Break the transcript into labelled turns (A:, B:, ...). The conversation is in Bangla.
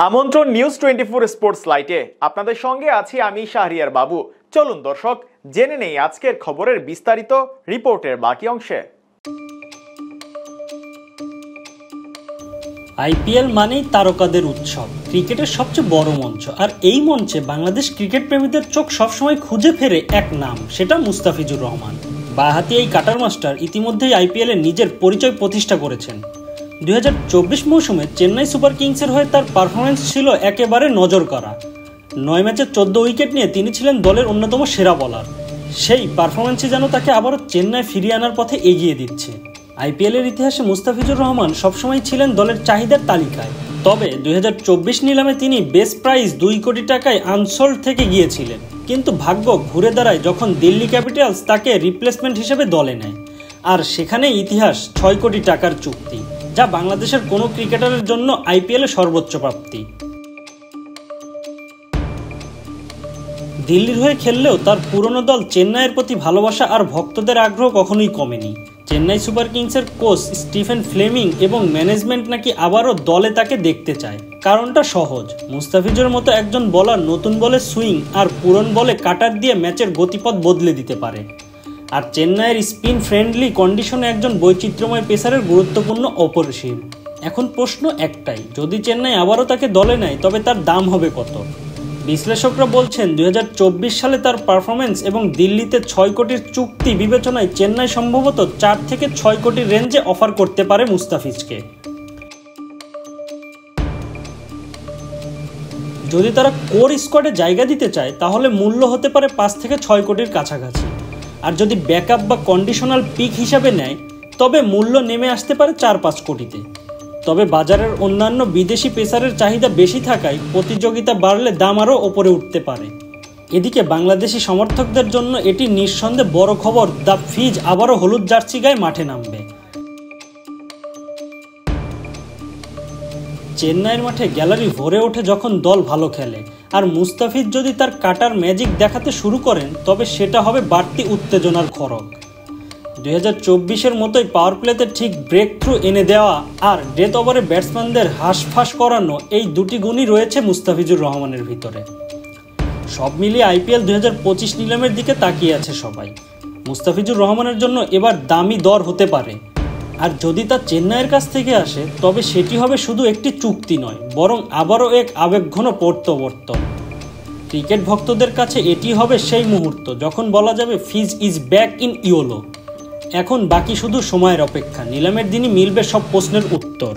A: আমন্ত্রণ নিউজ 24 স্পোর্টস লাইটে আপনাদের সঙ্গে আছি আমি শাহরিয়ার বাবু। চলুন দর্শক জেনে নেই আজকের খবরের বিস্তারিত রিপোর্টের বাকি অংশে।
B: আইপিএল মানেই তারকাদের উৎসব, ক্রিকেটের সবচেয়ে বড় মঞ্চ। আর এই মঞ্চে বাংলাদেশ ক্রিকেট প্রেমীদের চোখ সবসময় খুঁজে ফেরে এক নাম, সেটা মুস্তাফিজুর রহমান। বাঁহাতি এই কাটার মাস্টার ইতিমধ্যেই আইপিএলে নিজের পরিচয় প্রতিষ্ঠা করেছেন। 2024 মৌসুমে চেন্নাই সুপার কিংসের হয়ে তার পারফরমেন্স ছিল একেবারে নজর করা। 9 ম্যাচে 14 উইকেট নিয়ে তিনি ছিলেন দলের অন্যতম সেরা বোলার। সেই পারফরমেন্সই যেন তাকে আবারও চেন্নাই ফিরিয়ে আনার পথে এগিয়ে দিচ্ছে। আইপিএলের ইতিহাসে মুস্তাফিজুর রহমান সবসময় ছিলেন দলের চাহিদার তালিকায়। তবে 2024 নিলামে তিনি বেস্ট প্রাইস 2 কোটি টাকায় আনসোল্ড থেকে গিয়েছিলেন। কিন্তু ভাগ্য ঘুরে দাঁড়ায় যখন দিল্লি ক্যাপিটালস তাকে রিপ্লেসমেন্ট হিসেবে দলে নেয়। আর সেখানে ইতিহাস 6 কোটি টাকার চুক্তি, যা বাংলাদেশের কোনো ক্রিকেটারের জন্য আইপিএলে সর্বোচ্চ প্রাপ্তি। দিল্লির হয়ে খেললেও তার পুরনো দল চেন্নাইয়ের প্রতি ভালোবাসা আর ভক্তদের আগ্রহ কখনোই কমেনি। চেন্নাই সুপার কিংসের কোচ স্টিফেন ফ্লেমিং এবং ম্যানেজমেন্ট নাকি আবারও দলে তাকে দেখতে চায়। কারণটা সহজ, মুস্তাফিজুর মতো একজন বোলার নতুন বলে সুইং আর পুরন বলে কাটার দিয়ে ম্যাচের গতিপথ বদলে দিতে পারে। আর চেন্নাইয়ের স্পিন ফ্রেন্ডলি কন্ডিশনে একজন বৈচিত্র্যময় পেসারের গুরুত্বপূর্ণ অপরিসীম। এখন প্রশ্ন একটাই, যদি চেন্নাই আবারও তাকে দলে নেয় তবে তার দাম হবে কত? বিশ্লেষকরা বলছেন 2024 সালে তার পারফরমেন্স এবং দিল্লিতে 6 কোটির চুক্তি বিবেচনায় চেন্নাই সম্ভবত 4 থেকে 6 কোটির রেঞ্জে অফার করতে পারে মুস্তাফিজকে। যদি তারা কোর স্কোয়াডে জায়গা দিতে চায় তাহলে মূল্য হতে পারে 5 থেকে 6 কোটির কাছাকাছি। আর যদি ব্যাকআপ বা কন্ডিশনাল পিক হিসাবে নেয় তবে মূল্য নেমে আসতে পারে 4-5 কোটিতে। তবে বাজারের অন্যান্য বিদেশি পেসারের চাহিদা বেশি থাকায় প্রতিযোগিতা বাড়লে দাম আরও ওপরে উঠতে পারে। এদিকে বাংলাদেশি সমর্থকদের জন্য এটি নিঃসন্দেহে বড় খবর, দ্য ফিজ আবারও হলুদ জার্সি গায়ে মাঠে নামবে। চেন্নাইয়ের মাঠে গ্যালারি ভরে ওঠে যখন দল ভালো খেলে। আর মুস্তাফিজ যদি তার কাটার ম্যাজিক দেখাতে শুরু করেন তবে সেটা হবে বাড়তি উত্তেজনার খড়গ। 2024-এর মতোই পাওয়ার প্লেতে ঠিক ব্রেক থ্রু এনে দেওয়া আর ডেথ ওভারে ব্যাটসম্যানদের হাঁসফাঁস করানো, এই দুটি গুণই রয়েছে মুস্তাফিজুর রহমানের ভিতরে। সব মিলিয়ে আইপিএল 2025 নিলামের দিকে তাকিয়ে আছে সবাই। মুস্তাফিজুর রহমানের জন্য এবার দামি দর হতে পারে। আর যদি তা চেন্নাইয়ের কাছ থেকে আসে তবে সেটি হবে শুধু একটি চুক্তি নয়, বরং আবারও এক আবেগঘন প্রত্যাবর্তন। ক্রিকেট ভক্তদের কাছে এটি হবে সেই মুহূর্ত যখন বলা যাবে ফিজ ইজ ব্যাক ইন ইয়োলো। এখন বাকি শুধু সময়ের অপেক্ষা, নিলামের দিনই মিলবে সব প্রশ্নের উত্তর।